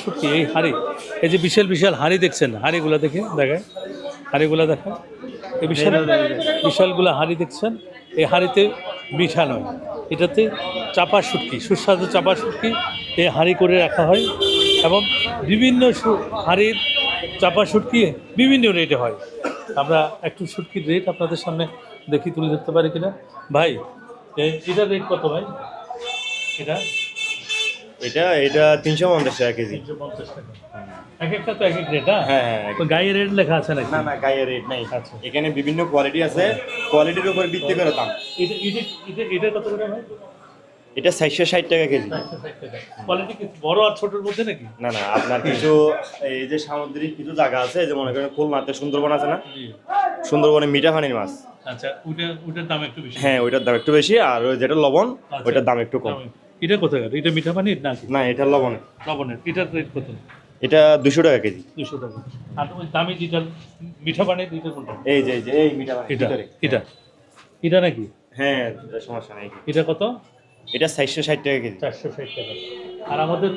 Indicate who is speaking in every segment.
Speaker 1: শুটকি এই হাঁড়ি, এই যে বিশাল বিশাল হাঁড়ি দেখছেন, হাঁড়িগুলো দেখে দেখায়, হাঁড়িগুলো দেখেন, এই বিশাল বিশালগুলো হাঁড়ি দেখছেন, এই হাঁড়িতে মিঠা নয়, এটাতে চাপা শুটকি, সুস্বাদু চাপা শুটকি এই হাঁড়ি করে রাখা হয়। এবং বিভিন্ন হাঁড়ির চাপা শুটকি বিভিন্ন রেটে হয়। আমরা একটু শুটকির রেট আপনাদের সামনে দেখি, তুলে ধরতে পারি কিনা। ভাই এটার রেট কত ভাই? এটা
Speaker 2: এটা এটা 350 টাকা কেজি।
Speaker 1: 350 টাকা। এক একটা তো এক এক রেট।
Speaker 2: হ্যাঁ,
Speaker 1: তো গায়ে রেট লেখা আছে নাকি?
Speaker 2: না না, গায়ে রেট নাই।
Speaker 1: আচ্ছা।
Speaker 2: এখানে বিভিন্ন কোয়ালিটি আছে, কোয়ালিটির উপর ভিত্তি করে দাম।
Speaker 1: এটা কত করে ভাই?
Speaker 2: এটা 460 টাকা কেজি।
Speaker 1: 460 টাকা। কোয়ালিটি কি বড় আর ছোটর মধ্যে নাকি?
Speaker 2: না না, আপনার কিছু এই যে সামুদ্রিক কিছু জায়গা আছে, যে মনে করেন খুলনাতে সুন্দরবন আছে না,
Speaker 1: জি।
Speaker 2: সুন্দরবনে মিঠা পানির মাছ।
Speaker 1: আচ্ছা, ওটার দাম একটু বেশি।
Speaker 2: হ্যাঁ, ওইটার দাম একটু বেশি, আর ওই যেটা লবণ
Speaker 1: আচ্ছা।
Speaker 2: ওইটার দাম একটু কম।
Speaker 1: এটা কত করে? এটা মিঠা পানির নাকি?
Speaker 2: না, এটা লবণের।
Speaker 1: লবণের। এটার রেট কত?
Speaker 2: এটা 200 টাকা কেজি।
Speaker 1: 200 টাকা। আর ওই দামি যেটা মিঠা পানির এটা কোনটা?
Speaker 2: এই যে এই মিঠা পানি
Speaker 1: এটা
Speaker 2: ভিতরে।
Speaker 1: এটা এটা নাকি?
Speaker 2: হ্যাঁ, সমস্যা নাই।
Speaker 1: এটা কত?
Speaker 2: এটা 460 টাকা কেজি।
Speaker 1: 460 টাকা। আর আমাদের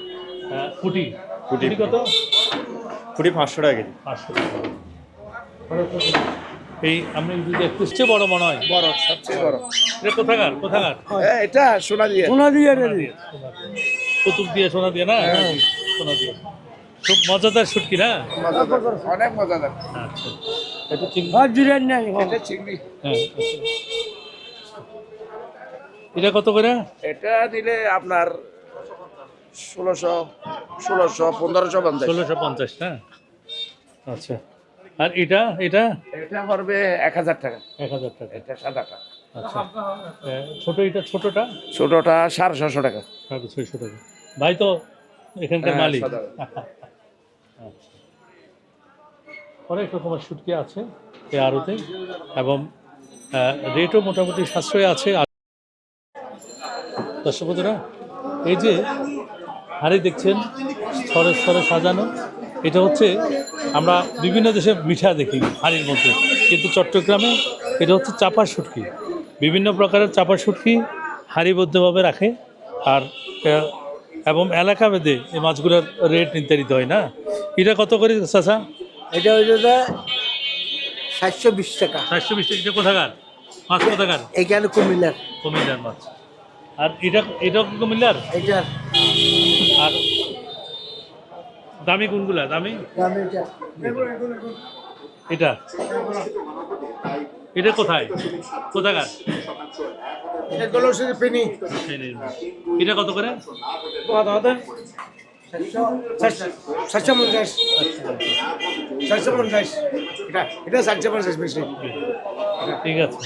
Speaker 1: ফুটি
Speaker 2: ফুটি
Speaker 1: কত?
Speaker 2: ফুটি 500 টাকা কেজি।
Speaker 1: 500 টাকা। এই আমি যদি একটু চেয়ে বড় মনে হয়।
Speaker 3: বড়, সবচেয়ে বড়।
Speaker 1: এটা কোথাকার কোথাকার?
Speaker 3: এটা সোনা দিয়ে।
Speaker 1: সোনা দিয়ে কুতুব দিয়ে, সোনা দিয়ে না? সোনা দিয়ে। খুব মজাদার শুটকি না?
Speaker 3: মজাদার, অনেক মজাদার।
Speaker 1: আচ্ছা, এটা চিংড়ি।
Speaker 3: এটা চিংড়ি।
Speaker 1: হ্যাঁ, আচ্ছা। এটা কত করে?
Speaker 3: এটা নিলে আপনার 1600, 1550।
Speaker 1: 1650 না? আচ্ছা। আর এটা এটা
Speaker 3: এটা পড়বে 1000 টাকা।
Speaker 1: 1000 টাকা।
Speaker 3: এটা সাদাটা।
Speaker 1: আচ্ছা। এটা ছোটটা
Speaker 3: ছোটটা 650 টাকা।
Speaker 1: 650 টাকা। ভাই তো এখানকার
Speaker 3: হ্যাঁ,
Speaker 1: মালিক।
Speaker 3: সাদা।
Speaker 1: আচ্ছা। অনেক রকমের শুটকি আছে এই আড়তে, এবং রেটও মোটামুটি সাশ্রয় আছে। দর্শক বন্ধুরা, এই যে হাঁড়ি দেখছেন স্তরে স্তরে সাজানো, এটা হচ্ছে আমরা বিভিন্ন দেশে মিঠা দেখি হাঁড়ির মধ্যে, কিন্তু চট্টগ্রামে এটা হচ্ছে চাপা শুটকি। বিভিন্ন প্রকারের চাপা শুটকি হাঁড়িবদ্ধভাবে রাখে, আর এবং এলাকা ভেদে এই মাছগুলোর রেট নির্ধারিত হয় না। এটা কত করে চাচা?
Speaker 4: এটা হইল 720 টাকা।
Speaker 1: 420 টাকা। এটা কোথাকার মাছ? কোথাকার?
Speaker 4: এইখানে কুমিল্লার।
Speaker 1: কুমিল্লার মাছ। আর এটাও কি কুমিল্লার?
Speaker 4: এটার
Speaker 1: আর দামি কোনগুলা? দামি
Speaker 4: দাম এটা
Speaker 1: এটা এটা কোথায়? কোথাকার?
Speaker 4: এটা গলো সে পেনি।
Speaker 1: এটা কত করে?
Speaker 4: 750 750 এটা 750 বেশি।
Speaker 1: ঠিক আছে।